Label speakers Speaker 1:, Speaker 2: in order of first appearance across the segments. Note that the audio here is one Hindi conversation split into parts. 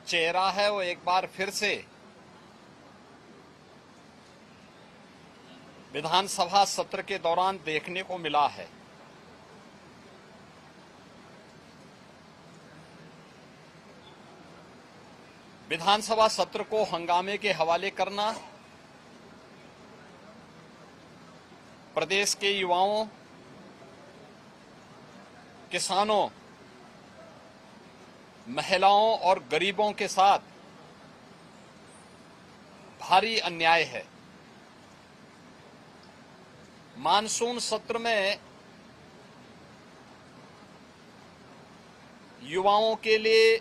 Speaker 1: चेहरा है वो एक बार फिर से विधानसभा सत्र के दौरान देखने को मिला है। विधानसभा सत्र को हंगामे के हवाले करना, प्रदेश के युवाओं, किसानों, महिलाओं और गरीबों के साथ भारी अन्याय है। मानसून सत्र में युवाओं के लिए,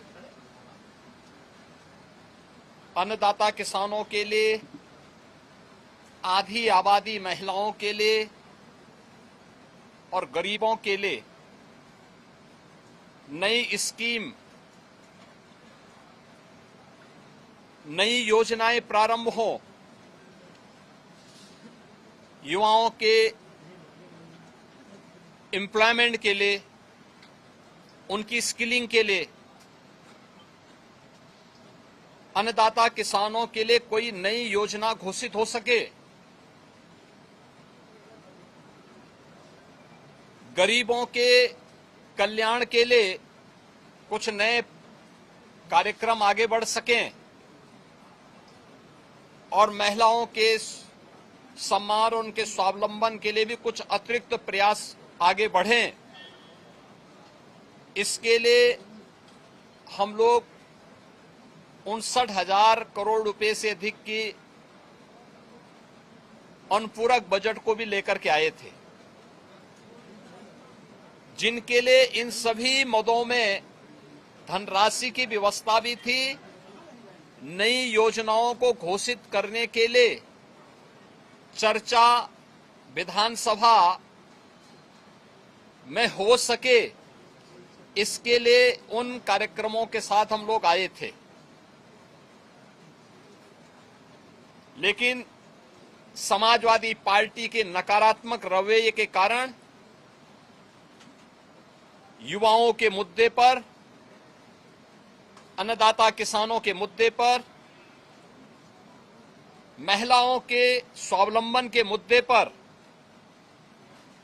Speaker 1: अन्नदाता किसानों के लिए, आधी आबादी महिलाओं के लिए और गरीबों के लिए नई स्कीम, नई योजनाएं प्रारंभ हो, युवाओं के एम्प्लॉयमेंट के लिए, उनकी स्किलिंग के लिए, अन्नदाता किसानों के लिए कोई नई योजना घोषित हो सके, गरीबों के कल्याण के लिए कुछ नए कार्यक्रम आगे बढ़ सकें और महिलाओं के सम्मान और उनके स्वावलंबन के लिए भी कुछ अतिरिक्त प्रयास आगे बढ़ें। इसके लिए हम लोग 59,000 करोड़ रुपए से अधिक की अनुपूरक बजट को भी लेकर के आए थे, जिनके लिए इन सभी मदों में धनराशि की व्यवस्था भी थी। नई योजनाओं को घोषित करने के लिए चर्चा विधानसभा में हो सके, इसके लिए उन कार्यक्रमों के साथ हम लोग आए थे। लेकिन समाजवादी पार्टी के नकारात्मक रवैये के कारण युवाओं के मुद्दे पर, अन्नदाता किसानों के मुद्दे पर, महिलाओं के स्वावलंबन के मुद्दे पर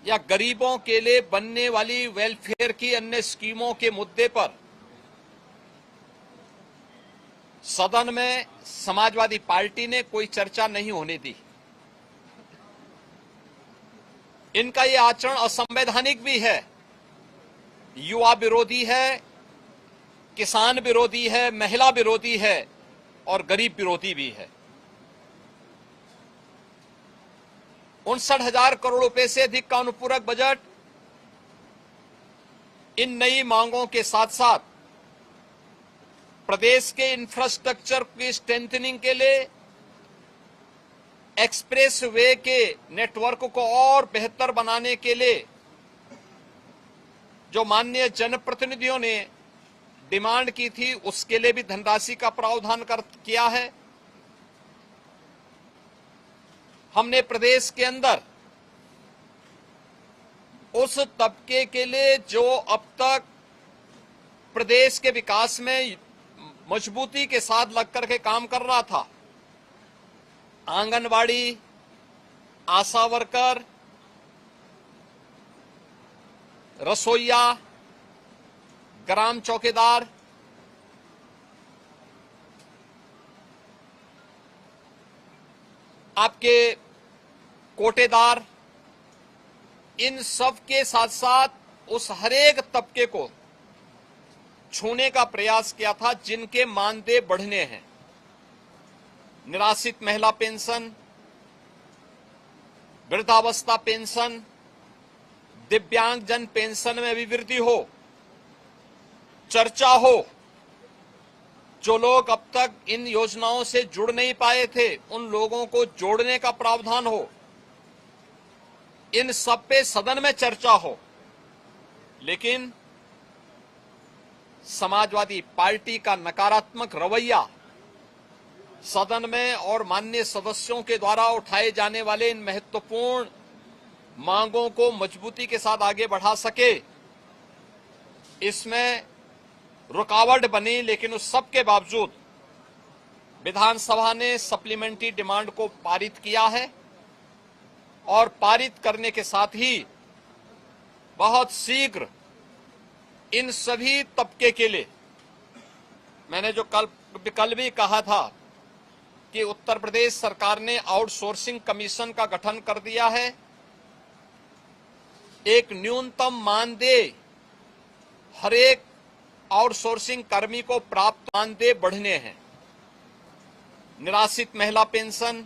Speaker 1: या गरीबों के लिए बनने वाली वेलफेयर की अन्य स्कीमों के मुद्दे पर सदन में समाजवादी पार्टी ने कोई चर्चा नहीं होने दी। इनका ये आचरण असंवैधानिक भी है, युवा विरोधी है, किसान विरोधी है, महिला विरोधी है और गरीब विरोधी भी है। 59,000 करोड़ रुपए से अधिक का अनुपूरक बजट इन नई मांगों के साथ साथ प्रदेश के इंफ्रास्ट्रक्चर की स्ट्रेंथनिंग के लिए, एक्सप्रेस वे के नेटवर्क को और बेहतर बनाने के लिए जो माननीय जनप्रतिनिधियों ने डिमांड की थी, उसके लिए भी धनराशि का प्रावधान किया है। हमने प्रदेश के अंदर उस तबके के लिए जो अब तक प्रदेश के विकास में मजबूती के साथ लगकर के काम कर रहा था, आंगनवाड़ी, आशा वर्कर, रसोइया, ग्राम चौकीदार, आपके कोटेदार, इन सब के साथ साथ उस हरेक तबके को छूने का प्रयास किया था जिनके मानदेय बढ़ने हैं। निराश्रित महिला पेंशन, वृद्धावस्था पेंशन, दिव्यांगजन पेंशन में भी वृद्धि हो, चर्चा हो, जो लोग अब तक इन योजनाओं से जुड़ नहीं पाए थे उन लोगों को जोड़ने का प्रावधान हो, इन सब पे सदन में चर्चा हो। लेकिन समाजवादी पार्टी का नकारात्मक रवैया सदन में और माननीय सदस्यों के द्वारा उठाए जाने वाले इन महत्वपूर्ण मांगों को मजबूती के साथ आगे बढ़ा सके, इसमें रुकावट बनी, लेकिन उस सब के बावजूद विधानसभा ने सप्लीमेंट्री डिमांड को पारित किया है और पारित करने के साथ ही बहुत शीघ्र इन सभी तबके के लिए, मैंने जो कल भी कहा था कि उत्तर प्रदेश सरकार ने आउटसोर्सिंग कमीशन का गठन कर दिया है। एक न्यूनतम मानदेय हर एक आउटसोर्सिंग कर्मी को प्राप्त मानदेय बढ़ने हैं। निराश्रित महिला पेंशन,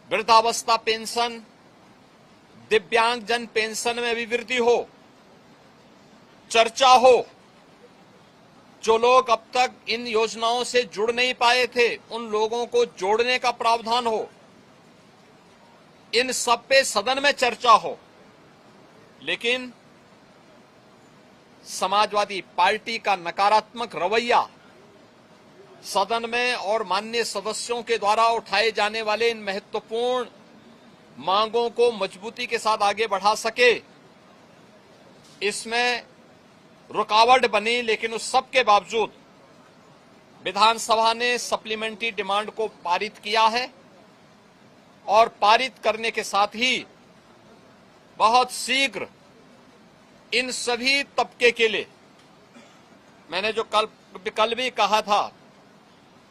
Speaker 1: वृद्धावस्था पेंशन, दिव्यांगजन पेंशन में भी वृद्धि हो, चर्चा हो। जो लोग अब तक इन योजनाओं से जुड़ नहीं पाए थे, उन लोगों को जोड़ने का प्रावधान हो। इन सब पे सदन में चर्चा हो। लेकिन समाजवादी पार्टी का नकारात्मक रवैया सदन में और माननीय सदस्यों के द्वारा उठाए जाने वाले इन महत्वपूर्ण मांगों को मजबूती के साथ आगे बढ़ा सके, इसमें रुकावट बनी। लेकिन उस सब के बावजूद विधानसभा ने सप्लीमेंट्री डिमांड को पारित किया है और पारित करने के साथ ही बहुत शीघ्र इन सभी तबके के लिए, मैंने जो कल भी कहा था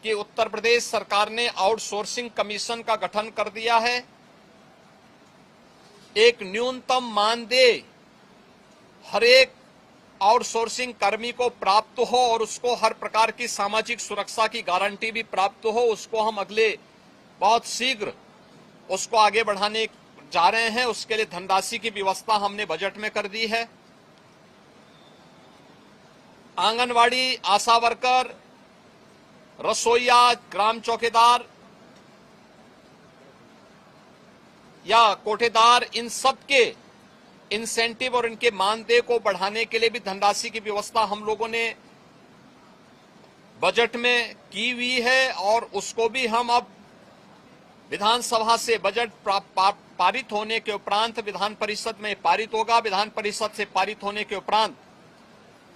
Speaker 1: कि उत्तर प्रदेश सरकार ने आउटसोर्सिंग कमीशन का गठन कर दिया है। एक न्यूनतम मानदेय हर एक आउटसोर्सिंग कर्मी को प्राप्त हो और उसको हर प्रकार की सामाजिक सुरक्षा की गारंटी भी प्राप्त हो, उसको हम अगले बहुत शीघ्र उसको आगे बढ़ाने जा रहे हैं। उसके लिए धनराशि की व्यवस्था हमने बजट में कर दी है। आंगनवाड़ी, आशा वर्कर, रसोईया, ग्राम चौकीदार या कोठेदार, इन सब के इंसेंटिव और इनके मानदेय को बढ़ाने के लिए भी धनराशि की व्यवस्था हम लोगों ने बजट में की हुई है और उसको भी हम अब विधानसभा से बजट पारित होने के उपरांत विधान परिषद में पारित होगा। विधान परिषद से पारित होने के उपरांत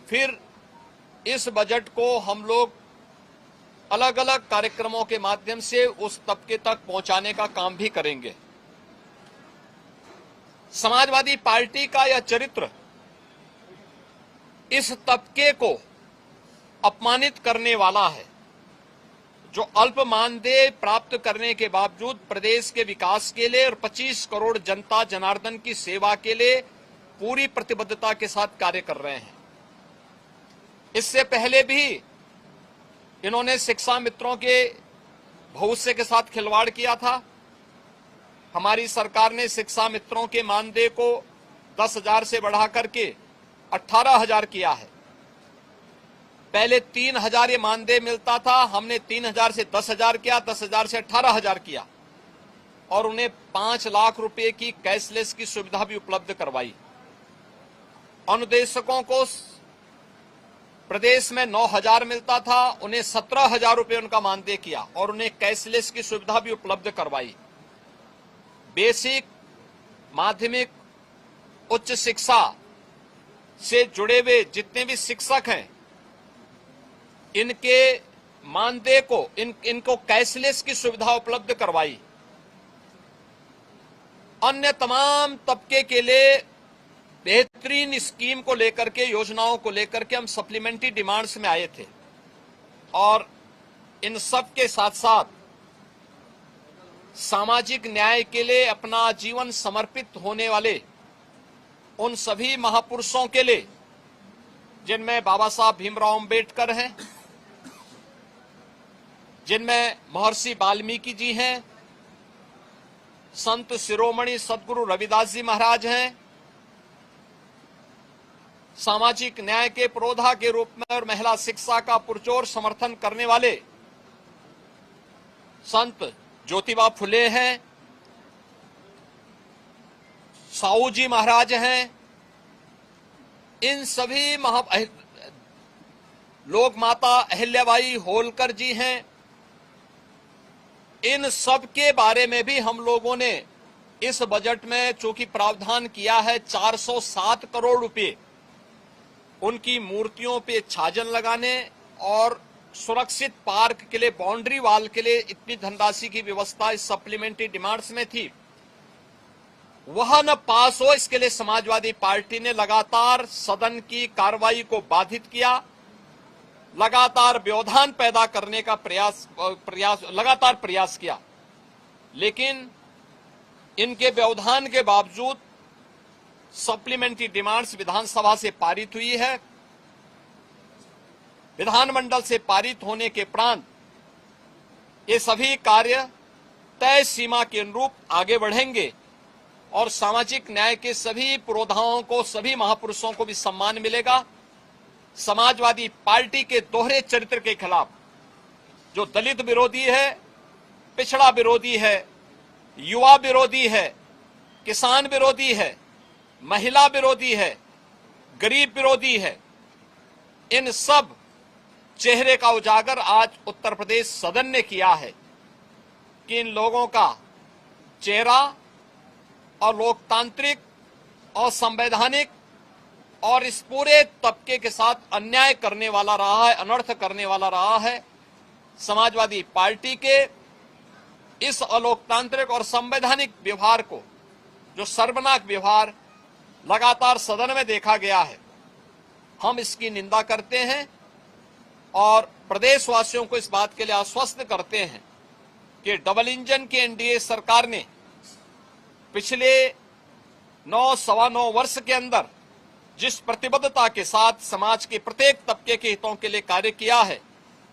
Speaker 1: फिर इस बजट को हम लोग अलग अलग कार्यक्रमों के माध्यम से उस तबके तक पहुंचाने का काम भी करेंगे। समाजवादी पार्टी का यह चरित्र इस तबके को अपमानित करने वाला है, जो अल्प मानदेय प्राप्त करने के बावजूद प्रदेश के विकास के लिए और 25 करोड़ जनता जनार्दन की सेवा के लिए पूरी प्रतिबद्धता के साथ कार्य कर रहे हैं। इससे पहले भी इन्होंने शिक्षा मित्रों के भविष्य के साथ खिलवाड़ किया था। हमारी सरकार ने शिक्षा मित्रों के मानदेय को 10,000 से बढ़ा करके 18,000 किया है। पहले 3,000 ये मानदेय मिलता था, हमने 3,000 से 10,000 किया, 10,000 से 18,000 किया और उन्हें 5 लाख रुपए की कैशलेस की सुविधा भी उपलब्ध करवाई। अनुदेशकों को प्रदेश में 9,000 मिलता था, उन्हें 17,000 रुपए उनका मानदेय किया और उन्हें कैशलेस की सुविधा भी उपलब्ध करवाई। बेसिक, माध्यमिक, उच्च शिक्षा से जुड़े हुए जितने भी शिक्षक हैं, इनके मानदेय को इनको कैशलेस की सुविधा उपलब्ध करवाई। अन्य तमाम तबके के लिए बेहतरीन स्कीम को लेकर के, योजनाओं को लेकर के हम सप्लीमेंट्री डिमांड्स में आए थे और इन सब के साथ साथ सामाजिक न्याय के लिए अपना जीवन समर्पित होने वाले उन सभी महापुरुषों के लिए, जिनमें बाबा साहब भीमराव अंबेडकर हैं, जिनमें महर्षि वाल्मीकि जी हैं, संत शिरोमणि सदगुरु रविदास जी महाराज हैं, सामाजिक न्याय के पुरोधा के रूप में और महिला शिक्षा का पुरजोर समर्थन करने वाले संत ज्योतिबा फुले हैं, साहू जी महाराज हैं। इन सभी लोक माता अहिल्याबाई होलकर जी हैं। इन सब के बारे में भी हम लोगों ने इस बजट में चूंकि प्रावधान किया है 407 करोड़ रुपए उनकी मूर्तियों पे छाजन लगाने और सुरक्षित पार्क के लिए, बाउंड्री वाल के लिए इतनी धनराशि की व्यवस्था इस सप्लीमेंट्री डिमांड्स में थी, वह न पास हो, इसके लिए समाजवादी पार्टी ने लगातार सदन की कार्रवाई को बाधित किया, लगातार व्यवधान पैदा करने का लगातार प्रयास किया। लेकिन इनके व्यवधान के बावजूद सप्लीमेंट्री डिमांड्स विधानसभा से पारित हुई है। विधानमंडल से पारित होने के उपरांत ये सभी कार्य तय सीमा के अनुरूप आगे बढ़ेंगे और सामाजिक न्याय के सभी पुरोधाओं को, सभी महापुरुषों को भी सम्मान मिलेगा। समाजवादी पार्टी के दोहरे चरित्र के खिलाफ, जो दलित विरोधी है, पिछड़ा विरोधी है, युवा विरोधी है, किसान विरोधी है, महिला विरोधी है, गरीब विरोधी है, इन सब चेहरे का उजागर आज उत्तर प्रदेश सदन ने किया है कि इन लोगों का चेहरा और लोकतांत्रिक और संवैधानिक और इस पूरे तबके के साथ अन्याय करने वाला रहा है, अनर्थ करने वाला रहा है। समाजवादी पार्टी के इस अलोकतांत्रिक और संवैधानिक व्यवहार को, जो शर्मनाक व्यवहार लगातार सदन में देखा गया है, हम इसकी निंदा करते हैं और प्रदेशवासियों को इस बात के लिए आश्वस्त करते हैं कि डबल इंजन की एनडीए सरकार ने पिछले 9-9.25 वर्ष के अंदर जिस प्रतिबद्धता के साथ समाज के प्रत्येक तबके के हितों के लिए कार्य किया है,